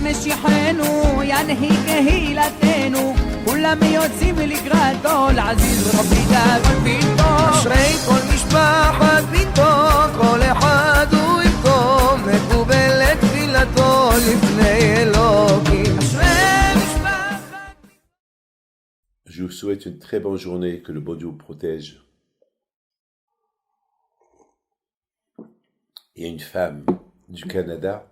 משיחנו ינהיג קהילתנו כולם יוצאים לקראתו לעזיז רבי דאגון ביתו אשרי כל משפחת ביתו כל אחד הוא יבכו מקובלת תפילתו לפני אלוקים אשרי משפחת. Je vous souhaite une très bonne journée, que le bon Dieu vous protège. Il y a une femme du Canada,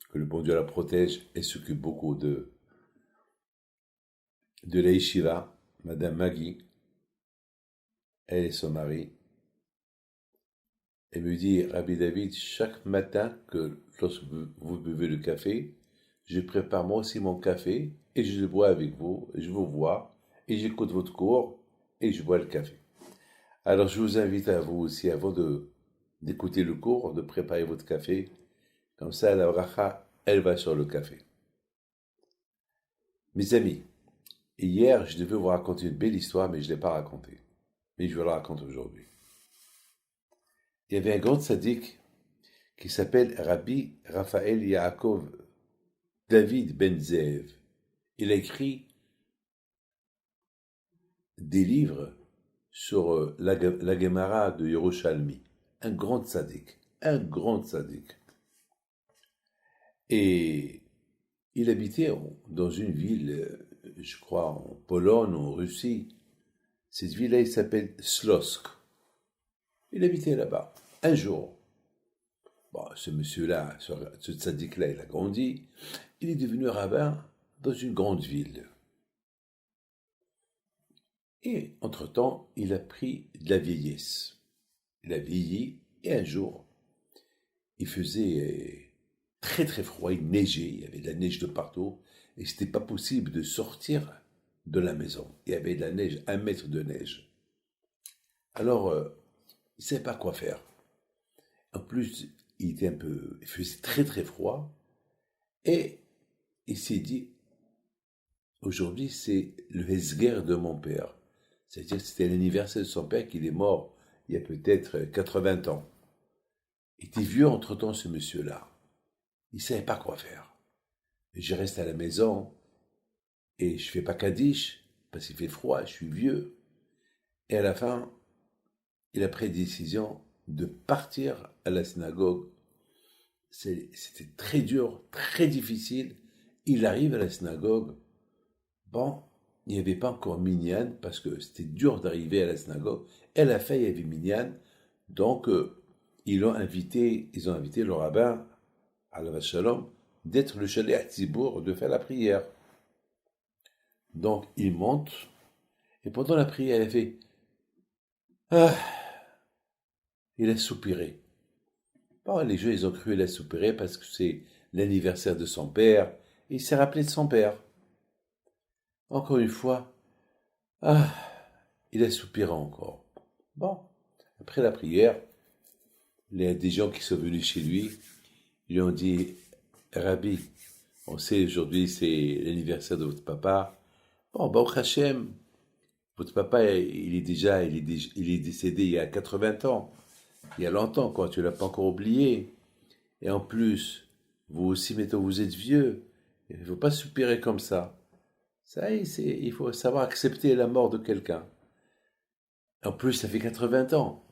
que le bon Dieu la protège, elle s'occupe beaucoup de la yeshiva, Madame Maggie, elle et son mari. Elle me dit, Rabbi David, chaque matin que lorsque vous buvez le café, je prépare moi aussi mon café et je le bois avec vous, et je vous vois, et j'écoute votre cours et je bois le café. Alors je vous invite à vous aussi, avant d'écouter le cours, de préparer votre café, comme ça la bracha, elle va sur le café. Mes amis, hier je devais vous raconter une belle histoire, mais je ne l'ai pas racontée. Mais je vais la raconter aujourd'hui. Il y avait un grand tzaddik qui s'appelle Rabbi Raphaël Yaakov David Ben Zeev. Il a écrit des livres sur la Gemara de Yerushalmi. Un grand tzaddik. Et il habitait dans une ville, je crois en Pologne ou en Russie. Cette ville-là, il s'appelle Slosk. Il habitait là-bas. Un jour, ce monsieur-là, ce tzaddik-là, il a grandi. Il est devenu rabbin dans une grande ville. Et, entre-temps, il a pris de la vieillesse. Il a vieilli, et un jour, il faisait très très froid, il neigeait, il y avait de la neige de partout, et c'était pas possible de sortir de la maison. Il y avait de la neige, 1 mètre de neige. Alors, il ne savait pas quoi faire. En plus, il faisait très très froid, et il s'est dit, aujourd'hui c'est le Hesger de mon père. C'est-à-dire que c'était l'anniversaire de son père qu'il est mort il y a peut-être 80 ans. Il était vieux entre-temps, ce monsieur-là. Il ne savait pas quoi faire. Et je reste à la maison et je ne fais pas Kaddish parce qu'il fait froid, je suis vieux. Et à la fin, il a pris la décision de partir à la synagogue. C'était très dur, très difficile. Il arrive à la synagogue. Il n'y avait pas encore Minyan, parce que c'était dur d'arriver à la synagogue. Et à la fin, il y avait Minyan. Donc, ils ont invité le rabbin, Alav Shalom, d'être le Shaliach Tzibour, de faire la prière. Donc, il monte, et pendant la prière, il a fait il a soupiré. Les gens, ils ont cru qu'il a soupiré parce que c'est l'anniversaire de son père, et il s'est rappelé de son père. Encore une fois, il a soupiré encore. Après la prière, il y a des gens qui sont venus chez lui, ils lui ont dit, Rabbi, on sait aujourd'hui c'est l'anniversaire de votre papa. Baruch Hashem, votre papa, il est décédé il y a 80 ans. Il y a longtemps, quoi, tu ne l'as pas encore oublié. Et en plus, vous aussi, mettons, vous êtes vieux. Il ne faut pas soupirer comme ça. Ça y est, il faut savoir accepter la mort de quelqu'un. En plus, ça fait 80 ans.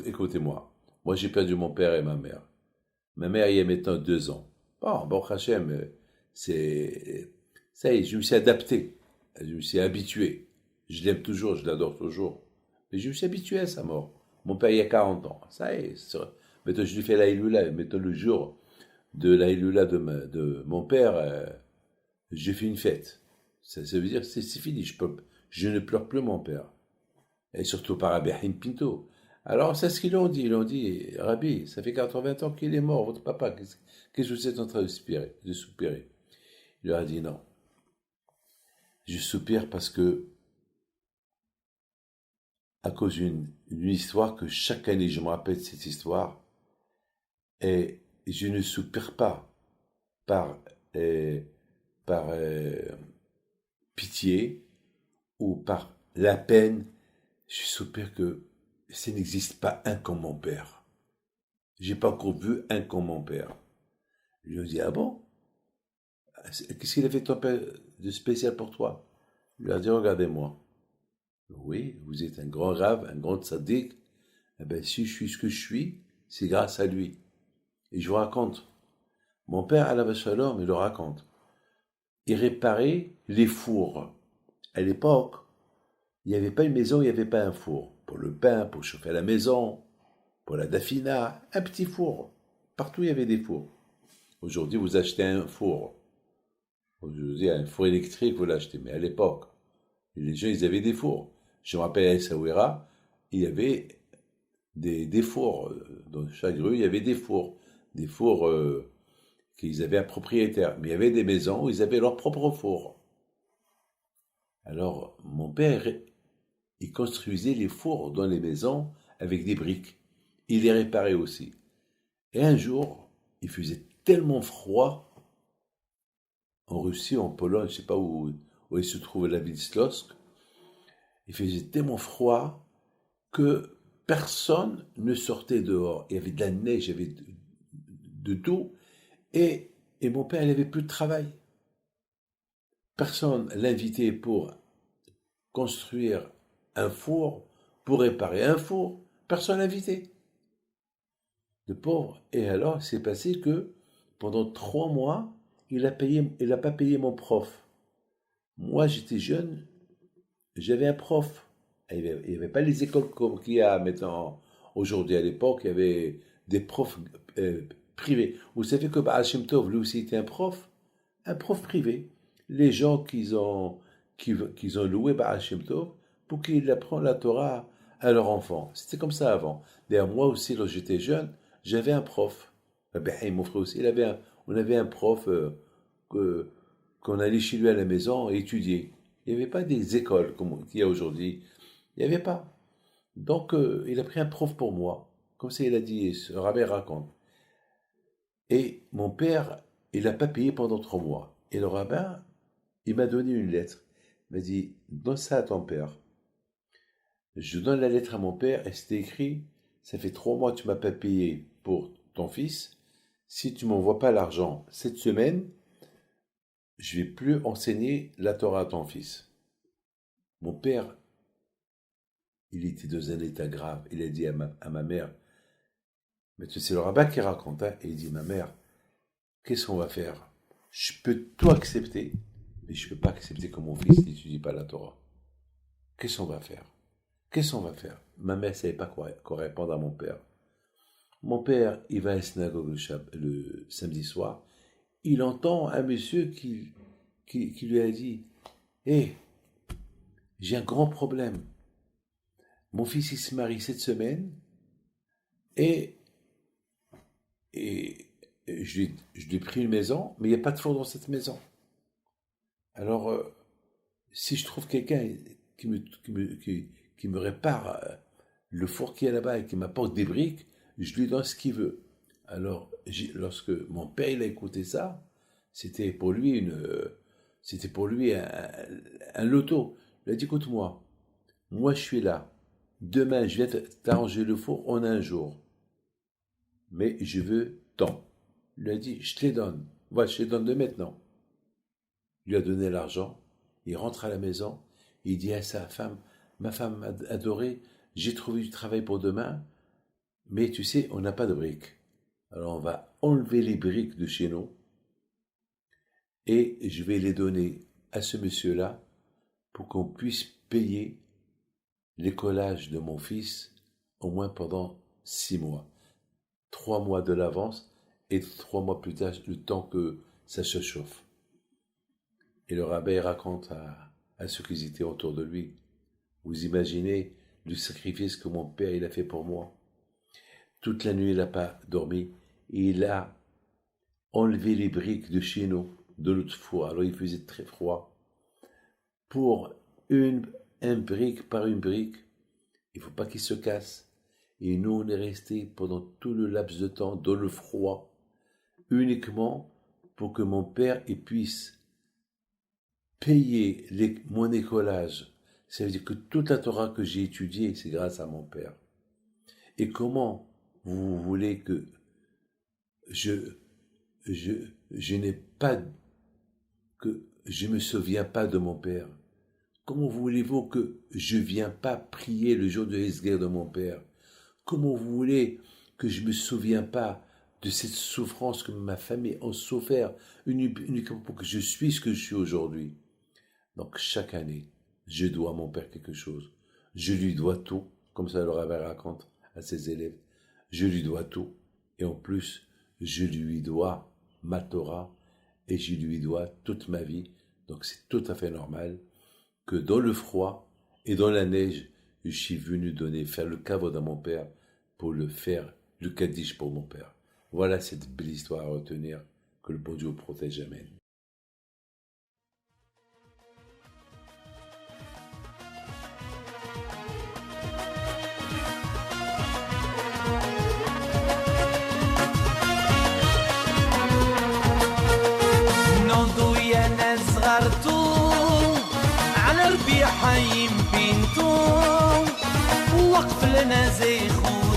Écoutez-moi. Moi, j'ai perdu mon père et ma mère. Ma mère, il y a maintenant 2 ans. Baruch Hashem, ça y est, je me suis adapté. Je me suis habitué. Je l'aime toujours, je l'adore toujours. Mais je me suis habitué à sa mort. Mon père, il y a 40 ans. Ça y est. Maintenant, je lui fais la Iloula. Maintenant, le jour de la Iloula de mon père, j'ai fait une fête. Ça veut dire que c'est fini. Je ne pleure plus mon père. Et surtout par Rabbi Haim Pinto. Alors, c'est ce qu'ils ont dit. Ils ont dit, Rabbi, ça fait 80 ans qu'il est mort, votre papa. Qu'est-ce que vous êtes en train de soupirer? Il leur a dit non. Je soupire parce que, à cause d'une histoire que chaque année je me rappelle cette histoire, et je ne soupire pas par pitié ou par la peine, je soupire que ça n'existe pas un comme mon père. J'ai pas encore vu un comme mon père. Je lui ai dit, ah bon? Qu'est-ce qu'il a fait ton père de spécial pour toi? Il lui a dit, regardez-moi. Oui, vous êtes un grand rave, un grand tzaddik. Eh bien, si je suis ce que je suis, c'est grâce à lui. Et je vous raconte. Mon père, alav shalom, il le raconte. Il réparait les fours. À l'époque, il n'y avait pas une maison, il n'y avait pas un four. Pour le pain, pour chauffer la maison, pour la dafina, un petit four. Partout, il y avait des fours. Aujourd'hui, vous achetez un four. Aujourd'hui, un four électrique, vous l'achetez. Mais à l'époque, les gens, ils avaient des fours. Je me rappelle à Essaouira, il y avait des fours. Dans chaque rue, il y avait des fours. Des fours qu'ils avaient un propriétaire. Mais il y avait des maisons où ils avaient leur propre four. Alors, mon père, il construisait les fours dans les maisons avec des briques. Il les réparait aussi. Et un jour, il faisait tellement froid en Russie, en Pologne, je ne sais pas où il se trouve la ville Slosk, il faisait tellement froid que personne ne sortait dehors. Il y avait de la neige, il y avait de tout. Et mon père, il n'avait plus de travail. Personne l'invitait pour construire un four, pour réparer un four. Personne l'invitait. Le pauvre. Et alors, c'est passé que pendant 3 mois, il n'a pas payé mon prof. Moi, j'étais jeune, j'avais un prof. Il n'y avait pas les écoles comme qu'il y a maintenant. Aujourd'hui, à l'époque, il y avait des profs privés. Vous savez que Baal Shem Tov, lui aussi, était un prof privé. Les gens qu'ils ont loué Baal Shem Tov pour qu'il apprenne la Torah à leurs enfants. C'était comme ça avant. D'ailleurs, moi aussi, lorsque j'étais jeune, j'avais un prof. Ben, mon frère aussi, on avait un prof qu'on allait chez lui à la maison et étudier. Il n'y avait pas des écoles comme il y a aujourd'hui. Il n'y avait pas. Donc, il a pris un prof pour moi. Comme ça, il a dit, ce rabbin raconte. Et mon père, il n'a pas payé pendant 3 mois. Et le rabbin, il m'a donné une lettre. Il m'a dit, donne ça à ton père. Je donne la lettre à mon père et c'était écrit, ça fait 3 mois que tu ne m'as pas payé pour ton fils. Si tu ne m'envoies pas l'argent cette semaine, je ne vais plus enseigner la Torah à ton fils. Mon père, il était dans un état grave. Il a dit à ma mère, mais c'est le rabbin qui raconte, hein, et il dit, ma mère, qu'est-ce qu'on va faire? Je peux tout accepter, mais je ne peux pas accepter que mon fils n'étudie pas la Torah. Qu'est-ce qu'on va faire? Qu'est-ce qu'on va faire? Ma mère ne savait pas quoi répondre à mon père. Mon père, il va à la synagogue le samedi soir. Il entend un monsieur qui lui a dit, hé, j'ai un grand problème. Mon fils, il se marie cette semaine et je lui ai pris une maison, mais il n'y a pas de four dans cette maison. Alors, si je trouve quelqu'un qui me répare le four qui est là-bas et qui m'apporte des briques, je lui donne ce qu'il veut. Alors, lorsque mon père il a écouté ça, c'était pour lui un loto. Il a dit, écoute-moi, moi je suis là. Demain, je vais t'arranger le four en un jour. Mais je veux tant. Il lui a dit, je te les donne. Voilà, je te les donne de maintenant. Il lui a donné l'argent. Il rentre à la maison. Il dit à sa femme, ma femme adorée, j'ai trouvé du travail pour demain, mais tu sais, on n'a pas de briques. Alors on va enlever les briques de chez nous et je vais les donner à ce monsieur-là pour qu'on puisse payer l'écolage de mon fils au moins pendant 6 mois. 3 mois de l'avance et 3 mois plus tard, le temps que ça se chauffe. Et le rabbin raconte à ceux qui étaient autour de lui, vous imaginez le sacrifice que mon père il a fait pour moi. Toute la nuit il n'a pas dormi et il a enlevé les briques de chez nous, de l'autre four. Alors il faisait très froid. Pour un brique par une brique, il ne faut pas qu'il se casse. Et nous, on est restés pendant tout le laps de temps dans le froid, uniquement pour que mon père puisse payer mon écolage. Ça veut dire que toute la Torah que j'ai étudiée, c'est grâce à mon père. Et comment vous voulez que je n'ai pas que je ne me souviens pas de mon père? Comment voulez-vous que je ne viens pas prier le jour de Esguer de mon père? Comment vous voulez que je ne me souviens pas de cette souffrance que ma famille a souffert uniquement pour que je suis ce que je suis aujourd'hui? Donc chaque année, je dois à mon père quelque chose. Je lui dois tout, comme ça le rabbin raconte à ses élèves. Je lui dois tout. Et en plus, je lui dois ma Torah et je lui dois toute ma vie. Donc c'est tout à fait normal que dans le froid et dans la neige, je suis venu faire le kavod à mon père pour le faire, le kaddish pour mon père. Voilà cette belle histoire à retenir, que le bon Dieu protège. Amen. نوضوا يا ناس صغرتو على ربيع حي بنتو وقف لنا زي خويا